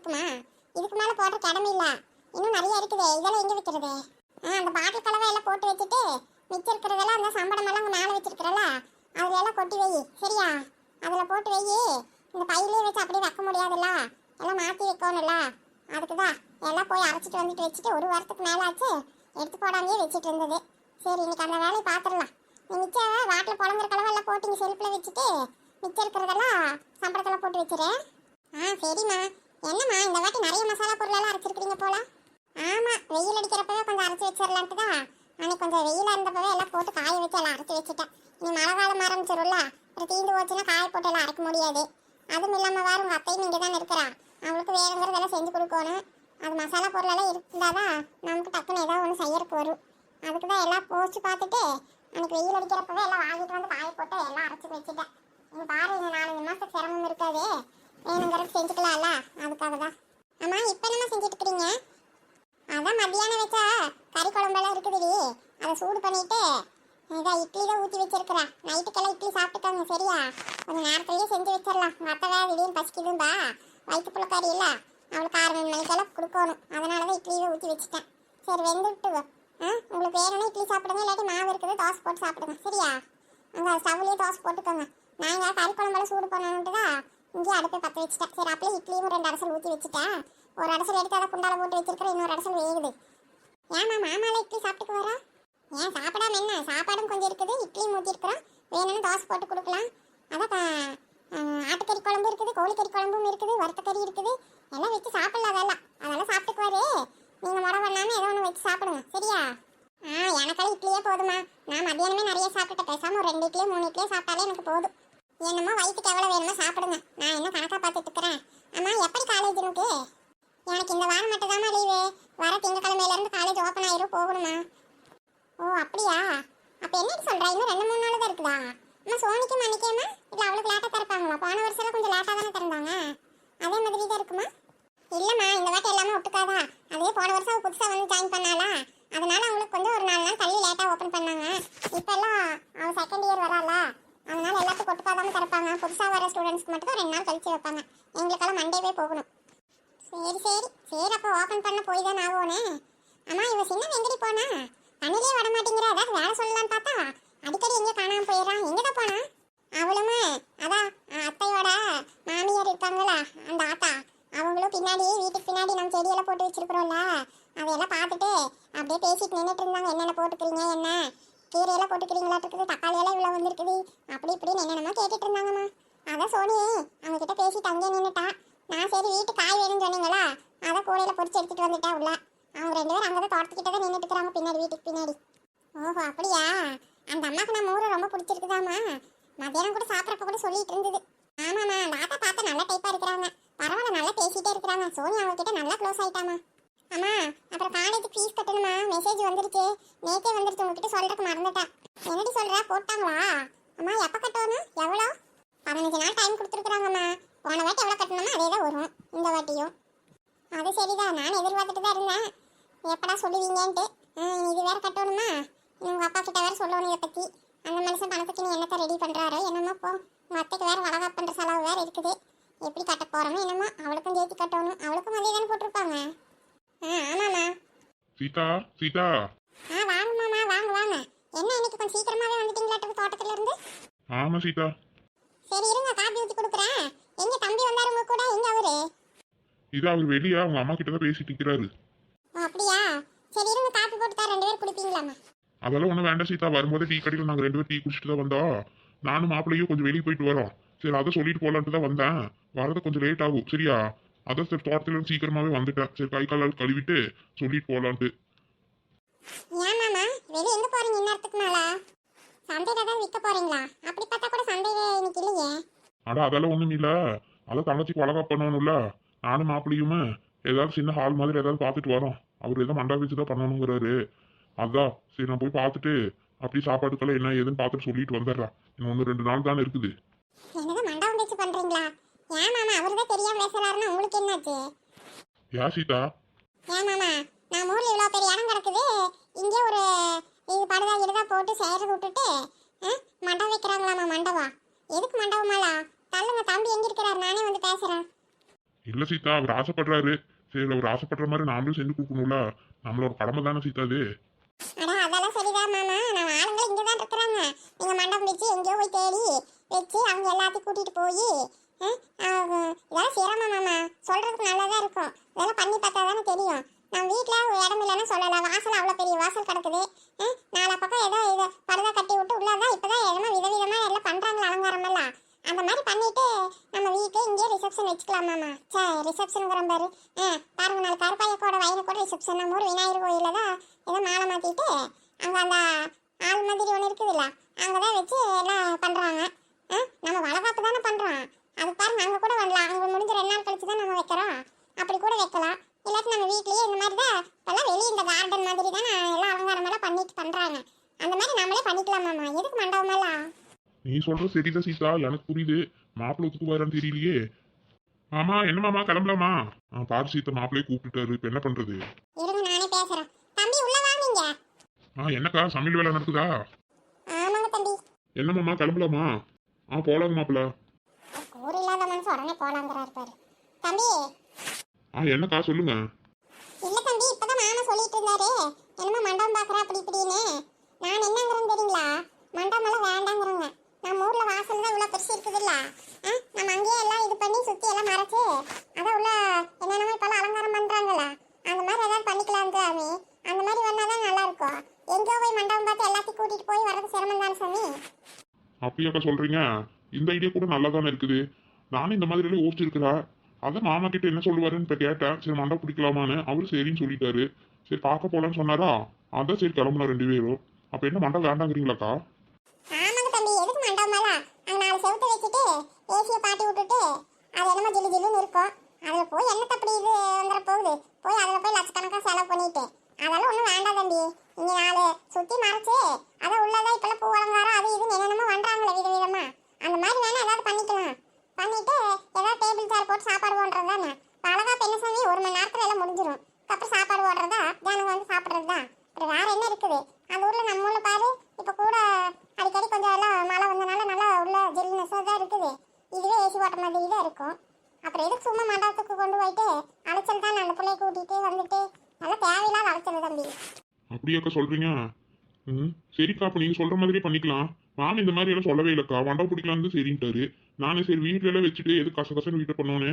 இருக்குமா? இதுக்கு மேல போடுற கடமை இல்ல. இன்னும் நிறைய இருக்குது. இதெல்லாம் எங்க வைக்கிறது? அந்த பாட்டில் கலவை எல்லாம் போட்டு வச்சுட்டு மிச்சம் இருக்கிறதெல்லாம் அந்த சம்படம் எல்லாம் மேலே வச்சிருக்கிறல அதுல எல்லாம் கொட்டி வை. சரியா? அதுல போட்டு வை. இந்த பையிலே வச்சு அப்படியே வைக்க முடியாதுல்ல, எல்லாம் மாற்றி வைக்கணும்ல. அதுக்குதான் எல்லாம் போய் அரைச்சிட்டு வந்துட்டு வச்சுட்டு ஒரு வாரத்துக்கு மேலே ஆச்சு. எடுத்து போடாமையே வச்சுட்டு இருந்தது. சரி, இன்னைக்கு அந்த வேலையை பார்த்துடலாம். நீ மிச்சம் வாட்டில் புழங்குற கலவை எல்லாம் போட்டு இங்கே செல்ஃபில் வச்சுட்டு மிச்சம் இருக்கிறதெல்லாம் சம்பளத்தில் போட்டு வச்சுரு. சரிம்மா. என்னம்மா இந்த வாட்டி நிறைய மசாலா பொருளெல்லாம் அரைச்சிருக்கிறீங்க போல? ஆமாம், வெயில் அடிக்கிறப்பவே கொஞ்சம் அரைச்சி வச்சிடலான்ட்டு தான் அன்னைக்கு கொஞ்சம் வெயிலாக இருந்தப்பவே எல்லாம் போட்டு காய வச்சு எல்லாம் அரைச்சி வச்சுட்டேன். நீ மழை காலம் ஆரம்பிச்சிடும்ல, அப்புறம் தீந்து போச்சுன்னா காய போட்டு எல்லாம் அரைக்க முடியாது. அதுவும் இல்லாமல் வேறு உங்கள் அத்தையும் இங்கே தானே இருக்கிறா, அவளுக்கு வேணுங்கிறதெல்லாம் செஞ்சு கொடுக்கணும். அது மசாலா பொருளெல்லாம் இருந்தாதான் நமக்கு டக்குன்னு ஏதாவது ஒன்று செய்யறதுக்கு வரும். அதுக்கு தான் எல்லாம் போச்சு பார்த்துட்டு அன்னைக்கு வெயில் அடிக்கிறப்பவே எல்லாம் வாங்கிட்டு வந்து காய போட்டு எல்லாம் அரைச்சி வச்சுட்டேன். நீங்கள் பாரு, இந்த 4 மாதத்துக்கு சிரமம் இருக்காது, வேணுங்கிறது செஞ்சுக்கலாம்ல, அதுக்காக தான். ஆமாம், இப்போ என்னம்மா செஞ்சுட்டு இருக்கிறீங்க? அதான் மத்தியானம் வச்சா கறி குழம்பெல்லாம் இருக்குதுடி, அதை சூடு பண்ணிட்டு இதான் இட்லி தான் ஊற்றி வச்சிருக்கிறேன். நைட்டுக்கெல்லாம் இட்லி சாப்பிட்டுக்காங்க. சரியா? கொஞ்சம் நேரத்துலேயே செஞ்சு வச்சிடலாம். மற்ற வேலை திடீர்னு பசிக்குதும்பா, வயிற்றுப்புள்ள கறி இல்லை, அவளுக்கு 6 மணிக்கெல்லாம் கொடுக்கணும். அதனால தான் இட்லியை ஊற்றி வச்சுட்டேன். சரி, வெந்துட்டு உங்களுக்கு வேணும்னா இட்லி சாப்பிடுங்க, இல்லாட்டி மாவு இருக்குது தோசை போட்டு சாப்பிடுங்க. சரியா? அங்கே ஸ்டவ்லேயே தோசை போட்டுக்கோங்க. நான் இங்கே கறி குழம்பெல்லாம் சூடு பண்ணணுன்ட்டு தான் இங்கேயே அடுப்பை பற்ற வச்சுட்டேன். சரி, அப்படியே இட்லியும் 2 அடசல் ஊற்றி வச்சுட்டேன். ஒரு அடசல் எடுத்து அதை குண்டால போட்டு வச்சிருக்கிறேன், இன்னொரு அடசல் வேகுது. ஏமா மாமால இட்லி சாப்பிட்டுக்கு வரா? ஏன் சாப்பிடாம என்ன? சாப்பாடும் கொஞ்சம் இருக்குது, இட்லியும் ஊற்றிருக்கிறோம். வேணும்னு தோசை போட்டு கொடுக்கலாம். அதான் ஆட்டுக்கறி குழம்பு இருக்குது, கோழிக்கறி குழம்பும் இருக்குது, வறுத்த கறி இருக்குது, எல்லாம் வச்சு சாப்பிடலாம். அதெல்லாம் சாப்பிட்டுக்கு வரு. நீங்கள் முறை பண்ணாமல் ஏதோ ஒன்று வச்சு சாப்பிடுங்க. சரியா? எனக்கெல்லாம் இட்லியே போதுமா. நான் மத்தியானமே நிறைய சாப்பிட்டுட்டேன். பேசாமல் ஒரு 2 இட்லியோ 3 இட்லியோ சாப்பிட்டாலே எனக்கு போதும். என்னமோ வயிற்றுக்கு எவ்வளோ வேணுமோ சாப்பிடுங்க. நான் என்ன கணக்காக பார்த்துட்டு இருக்கிறேன். ஆமாம், எப்படி காலேஜ் உனக்கு? எனக்கு இந்த வாரம் மட்டும் தான்மா லீவு. வர திங்கக்கிழமையிலேருந்து காலேஜ் ஓப்பன் ஆயிரும், போகணுமா? ஓ அப்படியா? அப்போ என்னடி சொல்கிறா? இன்னும் 2-3 நாள் தான் இருக்குதா? அம்மா சோனிக்கும் மன்னிக்கேம்மா, இல்லை அவளுக்கு லேட்டாக திறப்பாங்களா? போன வருஷம்லாம் கொஞ்சம் லேட்டாக தானே திறந்தாங்க, அதே மாதிரி தான் இருக்குமா? இல்லைம்மா, இந்த வாட்டி எல்லாமே ஒட்டுக்காதா. அதே போன வருஷம் அவள் புதுசாக வந்து ஜாயின் பண்ணாளா, அதனால அவங்களுக்கு கொஞ்சம் ஒரு 4 நாள் தள்ளி லேட்டாக ஓப்பன் பண்ணாங்க. இப்போல்லாம் அவள் செகண்ட் இயர் வராள, அதனால எல்லாத்துக்கும் ஒட்டுக்காதாம திறப்பாங்க. புதுசாக வர ஸ்டூடெண்ட்ஸ்க்கு மட்டும் 2 நாள் கழிச்சு வைப்பாங்க. எங்களுக்கெல்லாம் மண்டேவே போகணும். சரி, அப்போ ஓப்பன் பண்ண போய் தான் ஆகோனே. அம்மா, இவ சின்ன எங்கடி போனா? தண்ணிலே வர மாட்டேங்கிற. ஏதாவது வேலை சொல்லலான்னு பார்த்தா அடிக்கடி எங்கே காணாமல் போயிடறான். எங்கே தான் போனா? அவளுமே அதான் அத்தையோட மாமியார் இருக்காங்களா, அந்த ஆத்தா, அவங்களும் பின்னாடி வீட்டுக்கு பின்னாடி நம்ம செடியெல்லாம் போட்டு வச்சிருக்கிறோம்ல, அதையெல்லாம் பார்த்துட்டு அப்படியே பேசிட்டு நின்றுட்டு இருந்தாங்க. என்னென்ன போட்டுக்கிறீங்க, என்ன கீரையெல்லாம் போட்டுக்கிறீங்களாட்டுருக்குது, தக்காளியெல்லாம் இவ்வளோ வந்துருக்குது, அப்படி இப்படின்னு என்னென்னமா கேட்டுட்டு இருந்தாங்கம்மா. அதான் சோனி அவங்ககிட்ட பேசிட்டு அங்கேயே நின்றுட்டா. நான் சரி வீட்டுக்கு காய் வேணும்னு சொன்னீங்களா, அதை கூடையில் பொறிச்சு எடுத்துகிட்டு வந்துட்டேன் உள்ள. அவங்க 2 பேரும் அங்கே தான் தோட்டத்துக்கிட்ட தான் நின்றுட்டு இருக்கிறாங்க, பின்னாடி வீட்டுக்கு பின்னாடி. ஓஹோ அப்படியா? அந்த அம்மாவுக்கு நம்ம ஊரை ரொம்ப பிடிச்சிருக்குதாம்மா. மத்தியானம் கூட சாப்பிட்றப்ப கூட சொல்லிட்டு இருந்தது. ஆமாம்மா, அந்த ஆத்தா பார்த்தா நல்லா டைப்பாக இருக்கிறாங்க. பரவாயில்ல, நல்லா பேசிகிட்டே இருக்கிறாங்க. சோனி அவங்ககிட்ட நல்லா க்ளோஸ் ஆகிட்டாமா. அம்மா, அப்புறம் காலேஜுக்கு ஃபீஸ் கட்டணுமா? மெசேஜ் வந்துருச்சு, நேற்றே வந்துருச்சு, உங்ககிட்ட சொல்கிறதுக்கு மறந்துட்டேன். என்னடி சொல்கிற? போட்டாங்களா? அம்மா, எப்போ கட்டணும்? எவ்வளோ? 15 நாள் டைம் கொடுத்துருக்குறாங்கம்மா. போன வாட்டி எவ்வளோ கட்டணுமோ அதே தான் வரும் இந்த வாட்டியும். அது சரிதான், நான் எதிர்பார்த்துட்டு தான் இருந்தேன் எப்படா சொல்லுவீங்கன்ட்டு. இது வேறு கட்டணுமா? உங்கள் அப்பா கிட்ட வேறு சொல்லணும் இதை பற்றி. அந்த மனுஷன் பணத்துக்கு நீ என்னத்தை ரெடி பண்ணுறாரோ என்னமோ. போ, உங்கள் அத்தைக்கு வேறு வளகாப்பு பண்ணுற செலவு வேறு இருக்குது. எப்படி கட்ட போகிறோமோ என்னமோ. அவளுக்கும் சேர்த்து கட்டணும், அவளுக்கும் அதே தானே போட்டிருப்பாங்க. ஆமாம்மா. சீதா வாங்க மாமா, வாங்க. என்ன இன்னைக்கு கொஞ்சம் சீக்கிரமாகவே வந்துட்டீங்களாட்டு தோட்டத்துல இருந்து? ஆமா சீதா. சரி இருங்க, காப்பி ஊற்றி கொடுக்குறேன். எங்க தம்பி வந்தாரு உங்க கூட? எங்க அவரு? இது அவர் வெளியா அவங்க அம்மா கிட்ட தான் பேசிட்டு இருக்கிறாரு. அப்படியா? சரி இருங்க, காப்பி போட்டு தான் 2 பேரும் குடிப்பீங்களாமா? அதெல்லாம் ஒன்றும் வேண்டாம் சீதா. வரும்போது டீ கடையில் நாங்கள் 2 பேரும் டீ குடிச்சிட்டு தான் வந்தோம். நானும் மாப்பிள்ளையும் கொஞ்சம் வெளியே போயிட்டு வரோம். சரி, அதை சொல்லிட்டு போகலான்ட்டு தான் வந்தேன். வரது கொஞ்சம் லேட் ஆகும். சரியா? அதான் சரி, தோட்டத்துல சீக்கிரமாவே வந்துட்டேன். சரி, கை காலால் கழுவிட்டு சொல்லிட்டு போகலான்ட்டு. ஏன் மாமா வெளியே எங்க போறீங்க இந்நேரத்துக்கு மேல? சந்தையில தான் விற்க போறீங்களா? அப்படி பார்த்தா கூட சந்தையில இன்னைக்கு இல்லையே. அட அதெல்லாம் ஒன்றும் இல்லை. அதான் தங்கச்சிக்கு வளகாப்பு பண்ணணும்ல. நானும் மாப்பிள்ளையுமே ஏதாவது சின்ன ஹால் மாதிரி ஏதாவது பார்த்துட்டு வரோம். அவர் ஏதோ மண்டா வச்சு தான் பண்ணணுங்கிறாரு. அதான் சரி, நான் போய் பார்த்துட்டு அப்படி சாப்பாட்டுக்கெல்லாம் என்ன ஏதுன்னு பார்த்துட்டு சொல்லிட்டு வந்துடுறேன். இன்னும் 1-2 நாள் தானே இருக்குது. என்னது மண்டபம் வச்சு பண்றீங்களா? ஏன் மாமா, அவர்தான் தெரியாம பேசுறாருன்னா உங்களுக்கு என்னாச்சு? யா சீதா? ஏன் மாமா, நான் ஊர்ல இவ்வளோ பெரிய இடம் கிடக்குது, இங்கே ஒரு இது படுதா கிடுதா போட்டு செய்யறது விட்டுட்டு மண்டபம் வைக்கிறாங்களாமா? மண்டபம் எதுக்கு மண்டபமாலா? தள்ளுங்க, தம்பி எங்க இருக்கிறாரு, நானே வந்து பேசுறேன். இல்ல சீதா, அவர் ஆசைப்படுறாரு. சரி, அவர் ஆசைப்படுற மாதிரி நாமளும் செஞ்சு கொடுக்கணும்ல. நம்மளோட கடமை தானே சீதா அது. அட அதெல்லாம் சரிதான் மாமா, நம்ம ஆளுங்க இங்க தான் இருக்கிறாங்க. நீங்க மண்டபம் வச்சு எங்கேயோ போய் தேடி வச்சு அவங்க எல்லாத்தையும் கூட்டிட்டு போய் இதெல்லாம் சிரமம் மாமா. சொல்றதுக்கு நல்லதா இருக்கும், இதெல்லாம் பண்ணி பார்த்தா தானே தெரியும். நம்ம வீட்டுல இடம் இல்லைன்னு சொல்லலாம், வாசல் அவ்வளவு பெரிய வாசல் கிடக்குது. நாலா பக்கம் ஏதோ இதை படுதா கட்டி விட்டு உள்ளதான் இப்பதான் எதமா விதவிதமா எல்லாம் பண்றாங்களா அலங்காரம் எல்லாம். அந்த மாதிரி பண்ணிட்டு நம்ம வீட்டுல இங்கே ரிசப்ஷன் வச்சுக்கலாம் மாமா. சே, ரிசப்ஷனுங்கிற பாரு. பாருங்க, நாலு கருப்பாயக்கோட வயல கூட ரிசப்ஷன். நம்ம ஊர் விநாயகர் கோயில தான் ஏதோ மாலை மாத்திட்டு அங்க அந்த ஆள் மாதிரி ஒன்று இருக்குதுல்ல, அங்கதான் வச்சு எல்லாம் பண்றாங்க. நம்ம வளகாப்பு தானே பண்றோம். அது பாருங்க, அங்க கூட வரலாம். அங்க முடிஞ்ச 2 நாள் கழிச்சு தான் நம்ம வைக்கிறோம். அப்படி கூட வைக்கலாம். இல்லாட்டி நம்ம வீட்லயே இந்த மாதிரி தான் இப்பெல்லாம் வெளியே இந்த கார்டன் மாதிரி தான் எல்லாம் அலங்காரம் எல்லாம் பண்ணிட்டு பண்றாங்க. அந்த மாதிரி நம்மளே பண்ணிக்கலாம் மாமா. எதுக்கு மண்டபமெல்லாம்? நீ சொல்ற சரிதான் சீதா, எனக்கு புரியுது. மாப்பிள்ளை ஒத்துக்கு வரான்னு தெரியலையே. மாமா, என்ன மாமா, கிளம்பலாமா? பாரு சீதா, மாப்பிள்ளையே கூப்பிட்டுட்டாரு. இப்ப என்ன பண்றது? இருங்க, நானே பேசுறேன். தம்பி உள்ள வாங்க. என்னக்கா, சமையல் வேலை நடக்குதா? ஆமாங்க தம்பி. என்ன மாமா, கிளம்பலாமா? போலாங்க மாப்பிள்ள. ஊர் இல்லாத மனசு உடனே போலாங்கிறாரு பாரு. தம்பி. என்னக்கா, சொல்லுங்க. இல்ல தம்பி, இப்பதான் மாமா சொல்லிட்டு இருந்தாரு என்னமோ மண்டபம் பாக்குறா அப்படி இப்படின்னு. நான் என்னங்கிறேன்னு தெரியுங்களா, மண்டபம் எல்லாம் வேண்டாங்கிறேங்க. நம்ம ஊர்ல வாசல் தான் இவ்வளவு பெருசு இருக்குதுல்ல, நம்ம அங்கேயே எல்லாம் இது பண்ணி சுத்தி எல்லாம் மறைச்சு அதான் உள்ள என்னென்னமோ இப்பெல்லாம் அலங்காரம் பண்றாங்கல்ல, அந்த மாதிரி ஏதாவது பண்ணிக்கலாம் சாமி. அந்த மாதிரி வந்தாதான் நல்லா இருக்கும். எங்கேயோ போய் மண்டபம் பார்த்து எல்லாத்தையும் கூட்டிட்டு போய் வர்றது சிரமம் தானே சாமி. அப்படியாக்கா சொல்றீங்க? இந்த ஐடியா கூட நல்லா தானே இருக்குது. நானும் இந்த மாதிரி எல்லாம் யோசிச்சிருக்கிறேன். அதான் மாமா கிட்ட என்ன சொல்லுவாருன்னு இப்ப கேட்டேன். சரி, மண்டபம் பிடிக்கலாமான்னு. அவரு சரின்னு சொல்லிட்டாரு. சரி, பார்க்க போலான்னு சொன்னாரா. அதான் சரி, கிளம்புனா 2 பேரும். அப்ப என்ன மண்டபம் வேண்டாங்கிறீங்களாக்கா? ஆமாங்க தம்பி, எதுக்கு மண்டபம் எல்லாம்? அங்க 4 செவுத்து வச்சுட்டு ஏசியை பாட்டி விட்டுட்டு அது என்னமோ ஜிலு ஜிலுன்னு இருக்கும். அதுல போய் என்ன தப்படி இது வந்துட போகுது. போய் அதுல போய் லட்சக்கணக்கா செலவு பண்ணிட்டு அதெல்லாம் ஒண்ணும் வேண்டாம் தம்பி. இங்க 4 சுத்தி மறைச்சு அதை உள்ளதான் இப்பெல்லாம் பூ அலங்காரம் அது இதுன்னு என்னென்னமோ பண்றாங்களே விதவிதமா. அந்த மாதிரி வேணா ஏதாவது பண்ணிக்கலாம். பண்ணிட்டு ஏதாவது டேபிள் சேர் போட்டு சாப்பாடு போடுறது தானே. அழகா பெண்ணு சாமி 1 மணி நேரத்துல எல்லாம் முடிஞ்சிடும். அப்புறம் சாப்பாடு போடுறதா ஜனங்க வந்து சாப்பிட்றது தான். அப்புறம் வேற என்ன இருக்குது? அந்த ஊர்ல நம்ம ஊர்ல பாரு, இப்ப கூட அடிக்கடி கொஞ்சம் எல்லாம் மழை வந்தனால நல்லா உள்ள ஜெல்னஸா தான் இருக்குது. இதுவே ஏசி ஓட்ட மாதிரி தான் இருக்கும். அப்புறம் எதுக்கு சும்மா மண்டபத்துக்கு கொண்டு போயிட்டு அலைச்சல் தான். அந்த பிள்ளைய கூட்டிட்டு வந்துட்டு நல்லா தேவையில்லாத அலைச்சல் தம்பி. அப்படியாக்கா சொல்றீங்க? சரிக்கா, அப்ப நீங்க சொல்ற மாதிரியே பண்ணிக்கலாம். மாமி இந்த மாதிரி எல்லாம் சொல்லவே இல்லக்கா. மண்டபம் பிடிக்கலான்னு சரின்ட்டாரு. நானே சரி வீட்டுல எல்லாம் வச்சுட்டு எது கசகசன்னு வீட்டை பண்ணோன்னு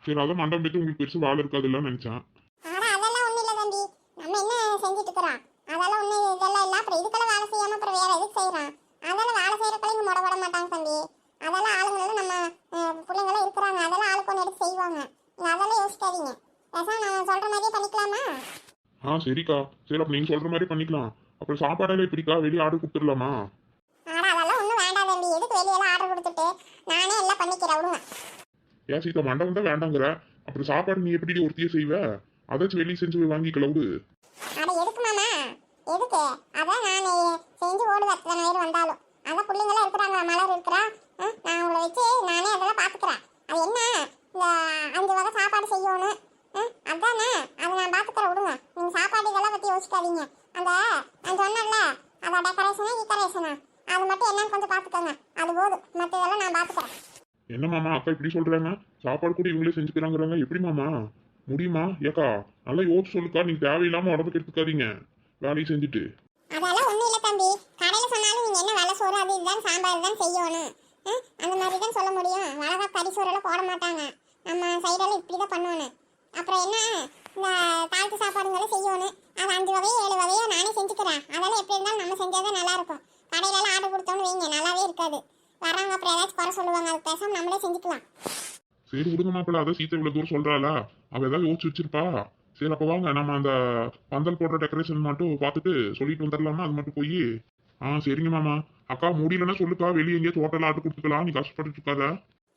சரி அதான் மண்டபம் வச்சு உங்களுக்கு பெருசு வாழ இருக்காதுல்ல நினைச்சேன். அதெல்லாம் ஒண்ணும் இல்ல தம்பி. நம்ம என்ன செஞ்சுட்டு இருக்கிறோம்? அதெல்லாம் ஒண்ணு இதெல்லாம் இல்ல. அப்புறம் இதுக்கெல்லாம் வேலை செய்யாம அப்புறம் வேற எதுக்கு செய்யறோம்? அதெல்லாம் வேலை செய்யறப்ப இங்க முட விட மாட்டாங்க தம்பி. அதெல்லாம் ஆளுங்களும் நம்ம பிள்ளைங்களும் இருக்கிறாங்க. அதெல்லாம் ஆளுக்கு ஒன்று எடுத்து செய்வாங்க. நீங்க அதெல்லாம் யோசிக்காதீங்க. பேசாம நான் சொல்ற மாதிரியே பண்ணிக்கலாமா? சரிக்கா. சரி, அப்ப நீங்க சொல்ற மாதிரி பண்ணிக்கலாம். அப்புறம் சாப்பாடெல்லாம் எப்படிக்கா? வெளியே ஆர்டர் கொடுத்துடலாமா? அதெல்லாம் ஒண்ணும் வேண்டாம் தம்பி. எதுக்கு வெளியெல்லாம் ஆர்டர் கொடுத்துட்டு நானே எல்லாம் பண்ணிக்கிறேன், விடுங்க. ஏன் சீதா, மண்டபம் தான் வேண்டாங்கிற? அப்புறம் சாப்பாடு நீ எப்படி ஒருத்தியே செய்வ? அதாச்சும் வெளியே செஞ்சு போய் வாங்கிக்கலாம் விடு. அட எதுக்கு மாமா, எதுக்கு? அதான் நான் செஞ்சு ஓடுவேன் எத்தனை பேர் வந்தாலும். அதான் பிள்ளைங்களாம் இருக்கிறாங்க, மலர் இருக்கிறா. நான் உங்களை வச்சு நானே அதெல்லாம் பார்த்துக்கிறேன். அது என்ன இந்த 5 வகை சாப்பாடு செய்யணும். அதானே, அதை நான் பார்த்துக்கிறேன், விடுங்க. நீங்கள் சாப்பாடு இதெல்லாம் பற்றி யோசிக்காதீங்க. அந்த நான் சொன்னேன்ல, அதை டெக்கரேஷனா ஈக்கரேஷனா அது மட்டும் என்னன்னு கொஞ்சம் பார்த்துக்கோங்க. அது போதும், மற்ற இதெல்லாம் நான் பார்த்துக்கிறேன். என்ன மாமா அக்கா இப்படி சொல்றாங்க? சாப்பாடு கூட இவங்களே செஞ்சுக்கிறாங்கிறாங்க. எப்படி மாமா முடியுமா? ஏக்கா நல்லா யோசிச்சு சொல்லுக்கா. நீங்க தேவையில்லாம உடம்புக்கு எடுத்துக்காதீங்க வேலையை செஞ்சுட்டு. அதெல்லாம் ஒண்ணும் இல்ல தம்பி. கடையில சொன்னாலும் நீங்க என்ன வெள்ளை சோறு அது இதுதான் சாம்பார் தான் செய்யணும். அந்த மாதிரி தான் சொல்ல முடியும். வளகா கறி சோறெல்லாம் போட மாட்டாங்க. நம்ம சைடெல்லாம் இப்படிதான் பண்ணுவோன்னு. அப்புறம் என்ன இந்த தாழ்த்து சாப்பாடுங்களும் செய்யணும். அது 5 வகையோ 7 வகையோ நானே செஞ்சுக்கிறேன். அதெல்லாம் எப்படி இருந்தாலும் நம்ம செஞ்சாதான் நல்லா இருக்கும். கடையில எல்லாம் ஆர்டர் கொடுத்தோன்னு வைங்க, நல்லாவே இருக்காது. வராங்க அப்புறம் ஏதாச்சும் குறை சொல்லுவாங்க. அது பேசாம நம்மளே செஞ்சுக்கலாம். சரி விடுங்க மாப்பிள்ள, அதான் சீத்தை இவ்வளவு தூரம் சொல்றாளா, அவ ஏதாவது யோசிச்சு வச்சிருப்பா. சரி அப்ப வாங்க, நம்ம அந்த பந்தல் போடுற டெக்கரேஷன் மட்டும் பார்த்துட்டு சொல்லிட்டு வந்துடலாமா? அது மட்டும் போய். சரிங்க மாமா. அக்கா முடியலன்னா சொல்லுக்கா, வெளியே எங்கேயாச்சும் ஹோட்டல் ஆர்டர் கொடுத்துக்கலாம். நீ கஷ்டப்பட்டு இருக்காத.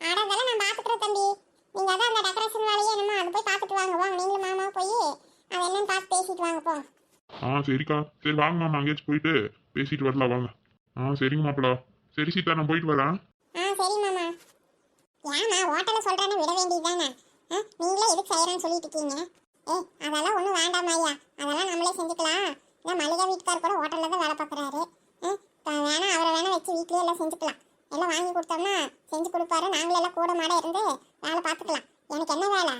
அதெல்லாம் நான் பாத்துக்கிறேன் தம்பி. நீங்க அதான் அந்த டெக்கரேஷன் வேலையே என்னமோ அதை போய் பார்த்துட்டு வாங்க. வாங்க நீங்களும் மாமா போய் அது என்னன்னு பார்த்து பேசிட்டு வாங்க போங்க. சரிக்கா. சரி வாங்க மாமா, அங்கேயாச்சும் போயிட்டு பேசிட்டு வரலாம் வாங்க. சரிங்க மாப்பிள்ள. சரி சீதா, நான் போயிட்டு வரேன். சரி மாமா. ஏமா ஹோட்டலில் சொல்கிறேன்னு விட வேண்டியதுதானே? நீங்களே எதுக்கு செய்கிறேன்னு சொல்லிட்டு இருக்கீங்க? அதெல்லாம் ஒன்றும் வேண்டாம் ஐயா. அதெல்லாம் நம்மளே செஞ்சுக்கலாம். இல்லை மளிகை வீட்டுக்கார் கூட ஹோட்டலில் தான் வேலை பார்க்குறாரு. வேணா அவரை வேணா வச்சு வீட்லேயே எல்லாம் செஞ்சுக்கலாம். எல்லாம் வாங்கி கொடுத்தோம்னா செஞ்சு கொடுப்பாரு. நாங்களே எல்லாம் கூட மாட இருந்து வேலை பார்த்துக்கலாம். எனக்கு என்ன வேலை?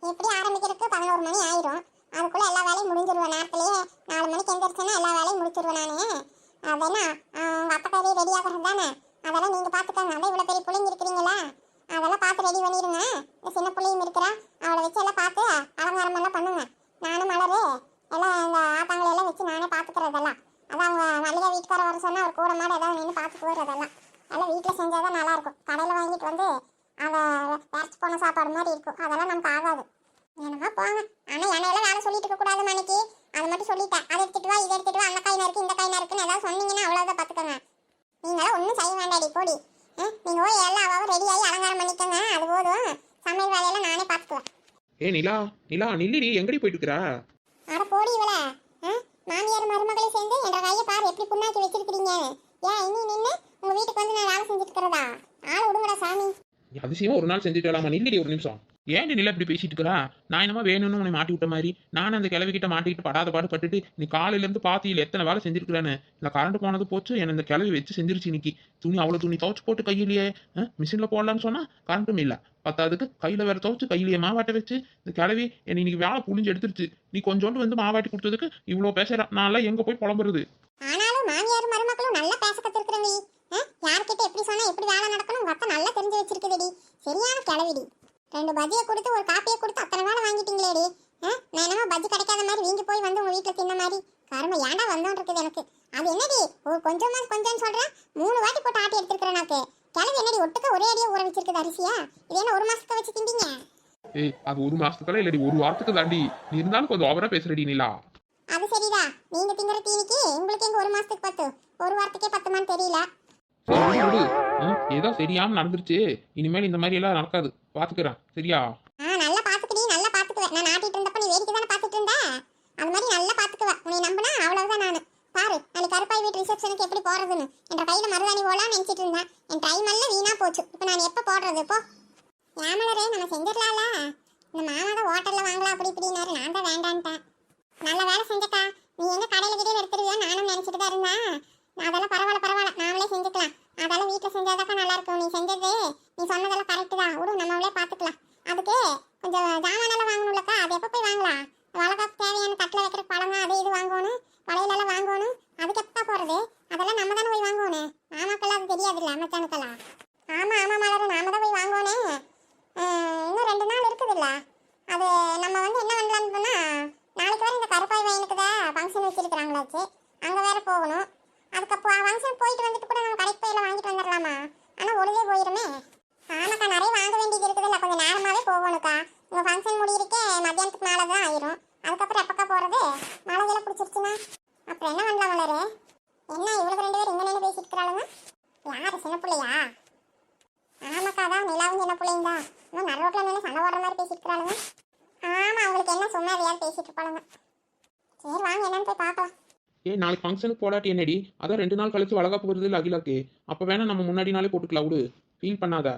எப்படி ஆரம்பிக்கிறதுக்கு 11 மணி ஆயிரும். அதுக்குள்ள எல்லா வேலையும் முடிஞ்சிருவேன். நேரத்திலேயே 4 மணிக்கு எந்திரிச்சேன்னா எல்லா வேலையும் முடிச்சிருவேன் நானு. அதென்ன உங்க அப்பா கறி ரெடி ஆகிறது தானே, அதெல்லாம் நீங்க பாத்துக்கோங்க. அதான் இவ்வளவு பெரிய பிள்ளைங்க இருக்கிறீங்களா, அதெல்லாம் பார்த்து ரெடி பண்ணிடுங்க. இந்த சின்ன பிள்ளையும் இருக்கிறா, அவளை வச்சு எல்லாம் பார்த்து அலங்காரம் எல்லாம் பண்ணுங்க. நானும் மலரு எல்லாம் இந்த ஆத்தாங்களை எல்லாம் வச்சு நானே பார்த்துக்கிறதெல்லாம். அதான் அவங்க மல்லிகை வீட்டுக்கார வர சொன்னா அவர் கூட மாட ஏதாவது நின்று பார்த்துக்குவார். அதெல்லாம் எல்லாம் வீட்டில் செஞ்சாதான் நல்லா இருக்கும். கடையில் வாங்கிட்டு வந்து அதை வேஸ்ட் போன சாப்பாடு மாதிரி இருக்கும். அதெல்லாம் நமக்கு ஆகாது. என்னமா போங்க. ஆனால் என்னையெல்லாம் வேலை சொல்லிட்டு இருக்க கூடாது மணிக்கு. அதை மட்டும் சொல்லிட்டேன். அதை எடுத்துட்டு வா, இதை எடுத்துட்டு வா, அந்த காயினா இருக்கு இந்த காயினா இருக்குன்னு ஏதாவது சொன்னீங்கன்னா அவ்வளோதான் பார்த்துக்கோங்க. நீங்களாம் ஒன்றும் செய்ய வேண்டாடி போடி. நீங்க போய் எல்லாம் அவாவும் ரெடி ஆகி அலங்காரம் பண்ணிக்கோங்க. அது போதும். சமையல் வேலையெல்லாம் நானே பார்த்துக்குவேன். ஏ நிலா நிலா நில்லிடி, எங்கடி போயிட்டு இருக்கிறா? அட போடி இவள. மாமியார் மருமகளை சேர்ந்து என்ற கையை பாரு எப்படி புண்ணாக்கி வச்சிருக்கிறீங்க. ஏன் இனி நின்று உங்க வீட்டுக்கு வந்து நான் வேலை செஞ்சுட்டு இருக்கிறதா? ஆள் விடுங்கடா சாமி. அதிசயமா ஒரு நாள் செஞ்சுட்டு வரலாமா? நில்லிடி ஒரு நிமிஷம். ஏன் நிலா இப்படி பேசிட்டு இருக்கிறா? நான் என்னமா வேணும்னு உன்னை மாட்டி விட்ட மாதிரி நானும் அந்த கிளவிக்கிட்ட மாட்டிக்கிட்டு படாத பாடு பட்டுட்டு நீ காலையில இருந்து பாத்தியில எத்தனை வேலை செஞ்சிருக்கிறேன்னு. இல்லை கரண்ட் போனது போச்சு, என்ன இந்த கிளவி வச்சு செஞ்சிருச்சு. இன்னைக்கு துணி அவ்வளோ துணி துவச்சு போட்டு கையிலேயே மிஷினில் போடலான்னு சொன்னா கரண்ட்டும் இல்லை. பத்தாவதுக்கு கையில் வேற துவச்சு கையிலேயே மாவாட்டை வச்சு இந்த கிளவி என்னை இன்னைக்கு வேலை புளிஞ்சு எடுத்துருச்சு. நீ கொஞ்சோண்டு வந்து மாவாட்டி கொடுத்ததுக்கு இவ்வளோ பேசுறா. நான் எங்க போய் புலம்புறது? ஆனாலும் மாமியார் மருமக்களும் நல்லா பேச கத்துருக்குறீங்க. யார்கிட்ட எப்படி சொன்னா எப்படி வேலை நடக்கணும் உங்க அத்தை நல்லா தெரிஞ்சு வச்சிருக்குதுடி. சரியான கிளவிடி. 2 பஜ்ஜியை கொடுத்து ஒரு காப்பியை கொடுத்து அத்தனை வேலை வாங்கிட்டீங்களேடி. நான் என்னமா பஜ்ஜி கிடைக்காத மாதிரி வீங்கி போய் வந்து உங்க வீட்டில் தின்ன மாதிரி கருமை ஏன்டா வந்தோன் இருக்குது எனக்கு. அது என்னடி ஒரு கொஞ்சமா கொஞ்சம்னு சொல்றேன், 3 வாட்டி போட்டு ஆட்டி எடுத்துருக்கிறேன். நாக்கு கிளவி என்னடி ஒட்டுக்க ஒரே அடியா ஊற வச்சிருக்குது அரிசியா? இது என்ன 1 மாசத்துக்கு வச்சு திம்பிங்க? ஏய் அது 1 மாசத்துக்குலாம் இல்லடி, 1 வாரத்துக்கு தாண்டி. நீ இருந்தாலும் கொஞ்சம் ஓவரா பேசுறடி நிலா. அது சரிதா, நீங்க திங்கிற தீனிக்கு உங்களுக்கு எங்க 1 மாசத்துக்கு 10, 1 வாரத்துக்கே 10 தெரியல. சரி விடு. ஏதோ சரியாம நடந்துருச்சு. இனிமேல் இந்த மாதிரி எல்லாம் நடக்காது, பாத்துக்கிறேன் சரியா? நல்லா பாத்துக்கடி, நல்லா பாத்துக்குவேன். நான் ஆட்டிட்டு இருந்தப்ப நீ வேடிக்கை தானே பாத்துட்டு இருந்த. அது மாதிரி நல்லா பாத்துக்குவேன். உன்னை நம்பினா அவ்வளவுதான். நானு பாரு நாளைக்கு கருப்பாய் வீட்டு ரிசப்ஷனுக்கு எப்படி போறதுன்னு என்ற கையில மருதாணி போலாம் நினைச்சிட்டு இருந்தேன். என் டைம் எல்லாம் வீணா போச்சு. இப்ப நான் எப்ப போடுறது? இப்போ ஏமலரே நம்ம செஞ்சிடலாம்ல. இந்த மாமா தான் ஹோட்டல்ல வாங்கலாம் அப்படி இப்படின்னாரு. நான் தான் வேண்டான்ட்டேன். நல்ல வேலை செஞ்சக்கா. நீ எங்க கடையில கிட்டே எடுத்துருவியோ நானும் நினைச்சிட்டு தான் இருந்தேன். அதெல்லாம் பரவாயில்ல, நாமளே செஞ்சுக்கலாம். அதெல்லாம் வீட்டுல செஞ்சாதாக்கா நல்லா இருக்கும். நீ செஞ்சது நீ சொன்னதெல்லாம் கரெக்டு தான். விடு நம்மளே பாத்துக்கலாம். அதுக்கு கொஞ்சம் ஜாமானெல்லாம் வாங்கணும்லக்கா. அது எப்போ போய் வாங்கலாம்? வளர்க்காக்கு தேவையான தட்டில் வைக்கிற பழங்க அது இது வாங்கணும், வளையலெல்லாம் வாங்கணும். அதுக்கு எப்போ போறது? அதெல்லாம் நம்ம தானே போய் வாங்கணும். மாமாக்கெல்லாம் அது தெரியாதுல்ல, மச்சானுக்கெல்லாம். ஆமா மலர், நாம தான் போய் வாங்கணும். இன்னும் 2 நாள் இருக்குதுல்ல. அது நம்ம வந்து என்ன பண்ணலான்னு சொன்னா, நாளைக்கு வர இந்த கருப்பாய் வயலுக்கு தான் ஃபங்க்ஷன் வச்சிருக்கிறாங்களாச்சு. அங்கே வேற போகணும். அதுக்கப்புறம் ஃபங்க்ஷன் போயிட்டு வந்துட்டு கூட நம்ம கடைக்கு போயில வாங்கிட்டு வந்துடலாமா? ஆனால் ஒழுதே போயிருமே. ஆமாக்கா, நிறைய வாங்க வேண்டியது இருக்குதுல்ல. கொஞ்சம் நேரமாகவே போகணுக்கா. உங்கள் ஃபங்க்ஷன் முடியிருக்கே மத்தியானத்துக்கு மேலே தான் ஆயிரும். அதுக்கப்புறம் எப்பக்கா போகிறது? மழையெல்லாம் பிடிச்சிருச்சுன்னா அப்புறம் என்ன பண்ணலாம் மலரு? என்ன இவ்வளவு 2 பேர் இங்கே நின்று பேசிட்டு இருக்கிறாளுங்க? யார் சின்ன பிள்ளையா? ஆமாக்கா, தான் நிலாவும் சின்ன பிள்ளைங்க தான். இன்னும் நடு ரோட்டில் நின்று சண்டை போடுற மாதிரி பேசிட்டு இருக்கிறாளுங்க. ஆமாம், அவங்களுக்கு என்ன சொன்னா எதையாவது பேசிட்டு இருப்பாளுங்க. சரி வாங்க என்னன்னு போய் பார்க்கலாம். நாளைக்கு ஃபங்க்ஷனுக்கு போடாட்டி என்னடி? அதான் 2 நாள் கழிச்சு வளகாப்பு வருது இல்லை அகிலாக்கு? அப்போ வேணா நம்ம முன்னாடி நாளே போட்டுக்கலாம். விடு, ஃபீல் பண்ணாத.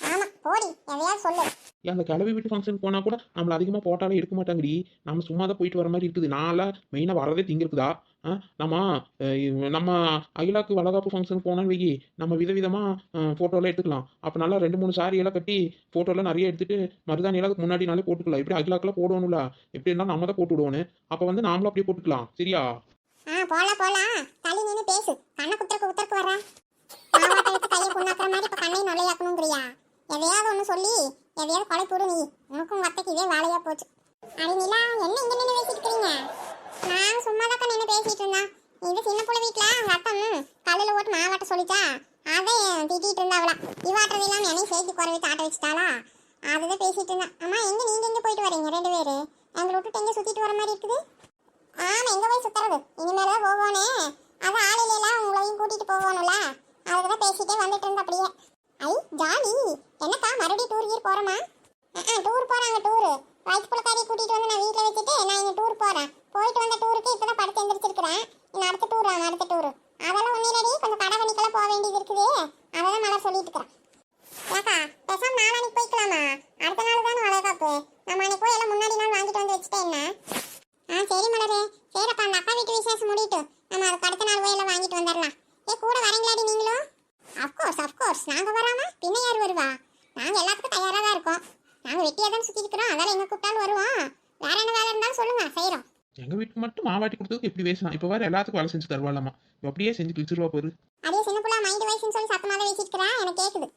ஆமா போடி, எதையாவது சொல்லு. அந்த கிளவி வீட்டு ஃபங்க்ஷனுக்கு போனால் கூட நம்மளை அதிகமாக போட்டாலே எடுக்க மாட்டாங்கடி. நம்ம சும்மா தான் போயிட்டு வர மாதிரி இருக்குது. நான்லாம் மெயினாக வரதே திங்கிருக்குதா? நம்ம அகிலாக்கு வளகாப்பு ஃபங்க்ஷனுக்கு போனான்னு வைக்கி, நம்ம விதவிதமாக ஃபோட்டோலாம் எடுத்துக்கலாம். அப்போ நல்லா 2-3 சாரியெல்லாம் கட்டி ஃபோட்டோலாம் நிறைய எடுத்துட்டு மருதாணியெல்லாம் முன்னாடி நாளே போட்டுக்கலாம். எப்படி அகிலாக்கெல்லாம் போடணும்ல, எப்படி இருந்தாலும் நம்ம தான் போட்டு விடுவோன்னு. அப்போ வந்து நாமளும் அப்படியே போட்டுக்கலாம். சரியா? போலாம் தள்ளி நின்று பேசு. கண்ணை குத்தருக்கு வர மாவாட்ட எடுத்து கையை புண்ணாக்குற மாதிரி இப்ப கண்ணையும் நொல்லையாக்கணுங்கிறியா? எதையாவது ஒண்ணு சொல்லி எதையாவது கொலை போடு. நீ உனக்கும் வத்தைக்கு இதே வேலையா போச்சு. அடி நிலா, என்ன இங்க நின்று பேசிட்டு இருக்கீங்க? நான் சும்மா தான் நின்று பேசிட்டு இருந்தேன். இது சின்ன புள்ள வீட்டுல அவங்க அத்தம் கல்லுல ஓட்டு மாவாட்ட சொல்லிச்சா, அதை திட்டிட்டு இருந்தாவளா. இவாட்டுறது இல்லாம என்னையும் சேர்த்து குறை வச்சு ஆட்ட வச்சுட்டாளா. அதுதான் பேசிட்டு இருந்தேன். அம்மா நீங்க எங்க போயிட்டு வரீங்க 2 பேரு? எங்களை விட்டுட்டு எங்க சுத்திட்டு வர மாதிரி இருக்குது. ஆமா, எங்க போய் சுத்துறது? இனிமேல போவோனே. அது ஆளில உங்களையும் கூட்டிட்டு போகணும்ல. அதுக்குதான் பேசிட்டே வந்துட்டு இருந்த அப்படியே. ஐ ஜாலி. என்னக்கா மறுபடியும் டூர் கீர் போறோமா? டூர் போறாங்க. டூரு வயிற்றுப்புலக்காரியை கூட்டிட்டு வந்து நான் வீட்டுல வச்சுட்டு நான் இங்க டூர் போறேன். போயிட்டு வந்த டூருக்கு இப்பதான் படுத்து எந்திரிச்சிருக்கிறேன். இன்னும் அடுத்த டூர் அதெல்லாம் ஒன்னிலடி கொஞ்சம் கடை வணிக்கெல்லாம் போக வேண்டியது இருக்குது. அதான் மலர் சொல்லிட்டு இருக்கிறேன். ஏக்கா பேசாம நாளானிக்கு போய்க்கலாமா? அடுத்த நாள் தானே வளர்க்காப்பு. நம்ம அன்னைக்கு போய் எல்லாம் முன்னாடி நாள் வாங்கிட்டு வந்து வச்சுட்டேன். என்ன சரி மலரே. சரி அப்ப அந்த அக்கா வீட்டு விசேஷம் முடிட்டு நம்ம அதுக்கு அடுத்த நாள் போய் எல்லாம் வாங்கிட்டு வந்துடலாம். கூட வரீங்களாடி நீங்களும்? அஃப்கோர்ஸ் நாங்க வராம பின்ன யார் வருவா? நாங்க எல்லாத்துக்கும் தயாரா தான் இருக்கோம். நாங்க வெட்டியா தான் சுத்தி இருக்கிறோம், அதால எங்க கூப்பிட்டாலும் வருவோம். வேற என்ன வேலை இருந்தாலும் சொல்லுங்க, செய்யறோம். எங்க வீட்டுக்கு மட்டும் மாவாட்டி கொடுத்ததுக்கு எப்படி பேசலாம்? இப்போ வேற எல்லாத்துக்கும் வேலை செஞ்சு தருவாளாமா. அப்படியே செஞ்சு கிழிச்சிருவா பாரு. அதே சின்ன புள்ள மைண்ட் வைஸ்னு சொல்லி சத்தமா தான் பேசிட்டு இருக்கிறேன், எனக்கு கேக்குது.